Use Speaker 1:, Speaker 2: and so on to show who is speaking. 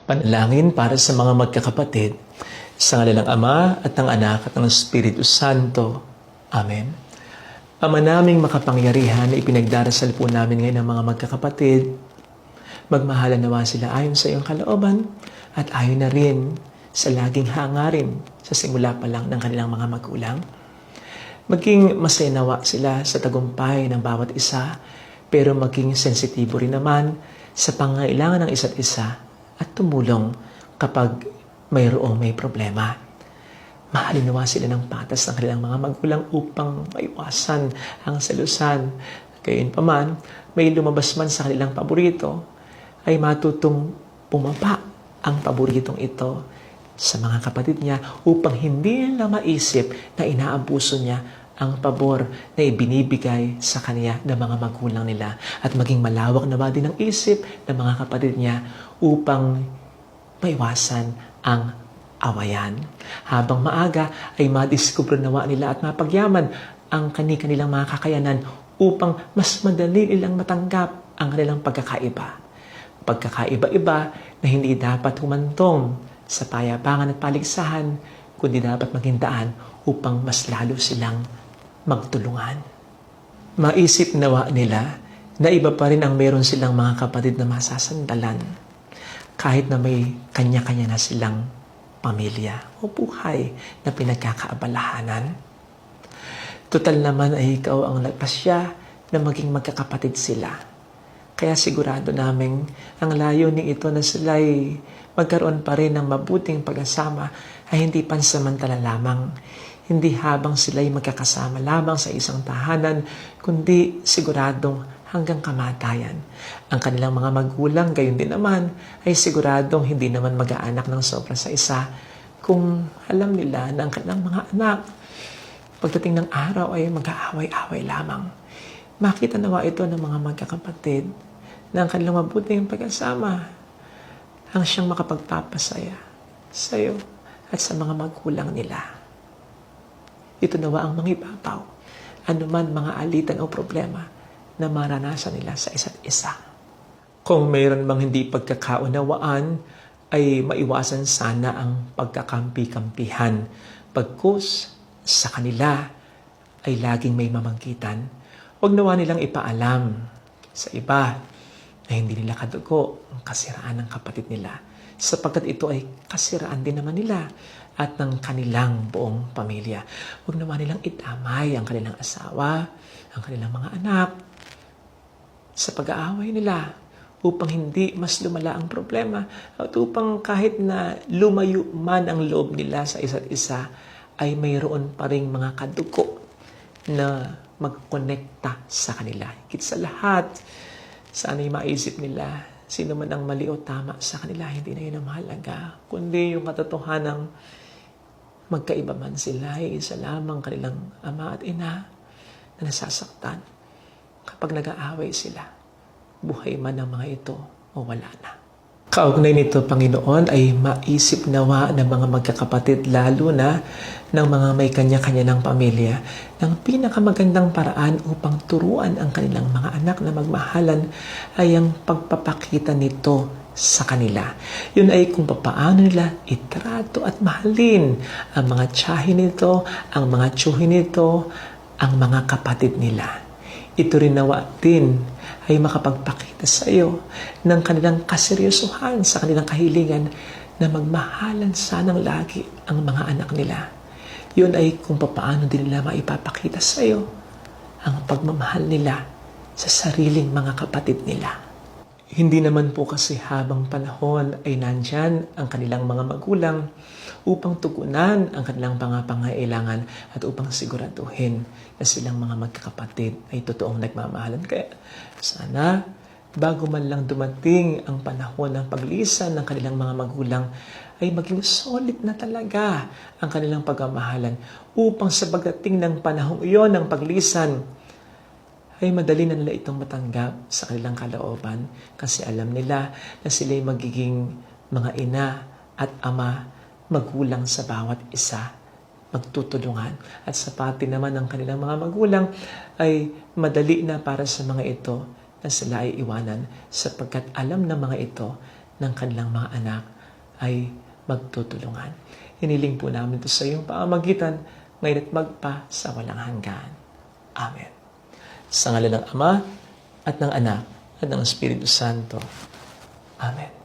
Speaker 1: Panalangin para sa mga magkakapatid, sa ngalan ng Ama at ng Anak at ng Espiritu Santo. Amen. Ama naming makapangyarihan, ipinagdarasal po namin ngayon ng mga magkakapatid. Magmahalan nawa sila ayon sa iyong kalooban at ayon na rin sa laging hangarin sa simula pa lang ng kanilang mga magulang. Maging masaya nawa sila sa tagumpay ng bawat isa, pero maging sensitibo rin naman sa pangangailangan ng isa't isa at tumulong kapag mayroong may problema. Mahalin nawa sila ng patas ng kanilang mga magulang upang maiwasan ang salusan. Gayunpaman, may lumabas man sa kanilang paborito, ay matutong bumaba ang paboritong ito sa mga kapatid niya upang hindi nila maisip na inaabuso niya ang pabor na ibinibigay sa kanya ng mga magulang nila, at maging malawak naman din ang isip ng mga kapatid niya upang maiwasan ang awayan. Habang maaga ay madiskubre nawa nila at mapagyaman ang kanilang mga kakayanan upang mas madali nilang matanggap ang kanilang pagkakaiba. Pagkakaiba-iba na hindi dapat humantong sa payabangan at paligsahan, kundi dapat maging daan upang mas lalo silang magtulungan. Maisip nawa nila na iba pa rin ang meron silang mga kapatid na masasandalan kahit na may kanya-kanya na silang pamilya o buhay na pinagkakaabalahanan. Total naman ay ikaw ang nagpasya na maging magkakapatid sila. Kaya sigurado naming ang layunin ito na sila'y magkaroon pa rin ng mabuting pag-asama ay hindi pansamantala lamang. Hindi habang sila'y magkakasama lamang sa isang tahanan, kundi siguradong hanggang kamatayan. Ang kanilang mga magulang, gayon din naman, ay siguradong hindi naman mag-aanak ng sobra sa isa kung alam nila na ang kanilang mga anak, pagdating ng araw ay mag-aaway-away lamang. Makita nawa ito ng mga magkakapatid na ang kanilang mabuting pag-asama ang siyang makapagpapasaya sa iyo at sa mga magulang nila. Ito nawa ang mangibabaw, anuman mga alitan o problema na maranasan nila sa isa't isa. Kung mayroon mang hindi pagkakaunawaan, ay maiwasan sana ang pagkakampi-kampihan. Pagkus sa kanila ay laging may mamangkitan, huwag nawa nilang ipaalam sa iba na hindi nila kadugo ang kasiraan ng kapatid nila, sapagkat ito ay kasiraan din naman nila at ng kanilang buong pamilya. Huwag naman nilang itamay ang kanilang asawa, ang kanilang mga anak sa pag-aaway nila upang hindi mas lumala ang problema at upang kahit na lumayo man ang loob nila sa isa't isa ay mayroon pa ring mga kadugo na magkonekta sa kanila. Higit sa lahat, sana'y maisip nila sino man ang mali o tama sa kanila, hindi na yun ang mahalaga, kundi yung katotohanang magkaiba man sila, ay isa lamang kanilang ama at ina na nasasaktan kapag nag-aaway sila. Buhay man ang mga ito o wala na. Kaugnay nito, Panginoon, ay maisip nawa ng mga magkakapatid, lalo na ng mga may kanya-kanya ng pamilya, ng pinakamagandang paraan upang turuan ang kanilang mga anak na magmahalan ay ang pagpapakita nito sa kanila. Yun ay kung papaano nila itrato at mahalin ang mga tiyahin nito, ang mga tiyuhin nito, ang mga kapatid nila. Ito rin nawa din ay makapagpakita sa iyo ng kanilang kaseryosohan sa kanilang kahilingan na magmahalan sanang lagi ang mga anak nila. Yun ay kung papaano din nila maipapakita sa iyo ang pagmamahal nila sa sariling mga kapatid nila. Hindi naman po kasi habang panahon ay nandyan ang kanilang mga magulang upang tugunan ang kanilang mga pangailangan at upang siguraduhin na silang mga magkakapatid ay totoong nagmamahalan. Kaya sana bago man lang dumating ang panahon ng paglisan ng kanilang mga magulang ay maging solid na talaga ang kanilang pagmamahalan upang sa pagdating ng panahon iyon ng paglisan ay madali na nila itong matanggap sa kanilang kalooban kasi alam nila na sila'y magiging mga ina at ama, magulang sa bawat isa, magtutulungan. At sa pati naman ng kanilang mga magulang ay madali na para sa mga ito na sila ay iwanan sapagkat alam ng mga ito ng kanilang mga anak ay magtutulungan. Hiniling po namin ito sa iyong pamamagitan ngayon at magpa sa walang hanggan. Amen. Sa ngalan ng Ama at ng Anak at ng Espiritu Santo. Amen.